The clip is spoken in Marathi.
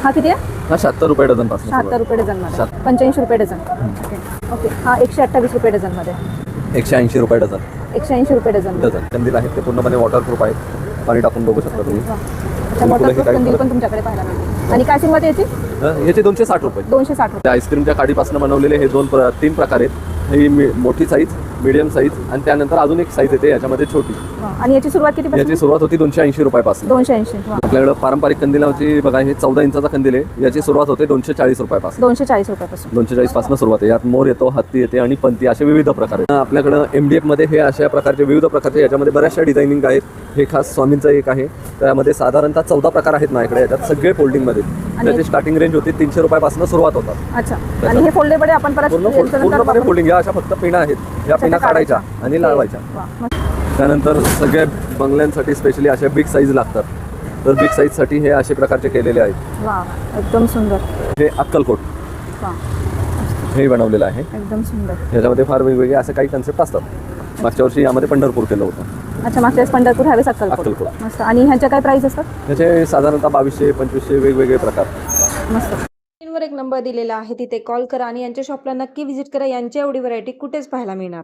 हा किती आहे? हा 76 रुपये डझन पासून 76 रुपये डझनमध्ये, 85 रुपये डझन. ओके. हा 128 रुपये डझनमध्ये, 180 रुपये डझन. 180 रुपये डझन. कंदील आहेत ते पूर्णपणे वॉटरप्रूफ आहेत, पाणी टाकून बघू शकता तुम्ही. अच्छा, वॉटरप्रूफ कंदील पण तुमच्याकडे पाहायला मिळते. आणि काय सिंगमध्ये याची? याचे 260 रुपये. 260 रुपये. त्या आईस्क्रीमच्या काडीपासून बनवलेले हे 3 प्रकार आहेत. ही मोठी साईज, मीडियम साईज आणि त्यानंतर अजून एक साईज येते याच्यामध्ये छोटी. आणि याची सुरुवात किती? याची सुरुवात होती 280 रुपयापासून. 280. आपल्याकडे पारंपरिक कंदिलाची बघा, हे 14 इंचाचा कंदील आहे. याची सुरुवात होते 240 रुपयापासून. 240 रुपयापासून. 240 पासून सुरुवात आहे. यात मोर येतो, हत्ती येते आणि पंती, असे विविध प्रकार आहेत. आपल्याकडं MDF मध्ये हे अशा प्रकारचे विविध प्रकारचे, याच्यामध्ये बऱ्याचशा डिझायनिंग आहेत. हे खास स्वामींचं एक आहे. त्यामध्ये साधारणतः 14 प्रकार आहेत माझ्याकडे. याच्यात सगळे फोल्डिंगमध्ये. त्याची स्टार्टिंग रेंज होती 300 रुपयापासून सुरुवात होतात. अच्छा. आणि हे फोल्डेबल आपण परत पूर्णपणे फोल्डिंग. या अशा फक्त पिना आहेत, या पिना काढायच्या आणि लावायच्या. त्यानंतर सगळ्या बंगल्यांसाठी स्पेशली अशा बिग साईज लागतात. तर बिग साईजसाठी हे असे प्रकारचे केलेले आहेत. वा, एकदम सुंदर. हे अक्कलकोट हे बनवलेलं आहे. एकदम सुंदर. ह्याच्यामध्ये फार वेगवेगळे असे काही कन्सेप्ट असतात. मागच्या वर्षी यामध्ये पंढरपूर केलं होतं. अच्छा, मागच्या वेळेस पंढरपूर, ह्यावेळेस अक्कलकोट. मस्त. आणि ह्याच्या काय प्राइस असतात? ह्याचे साधारणतः 2200-2500 वेगवेगळे प्रकार. मस्त. स्क्रीनवर एक नंबर दिलेला आहे, तिथे कॉल करा आणि यांच्या शॉपला नक्की व्हिजिट करा. यांच्या एवढी व्हरायटी कुठेच पाहायला मिळणार.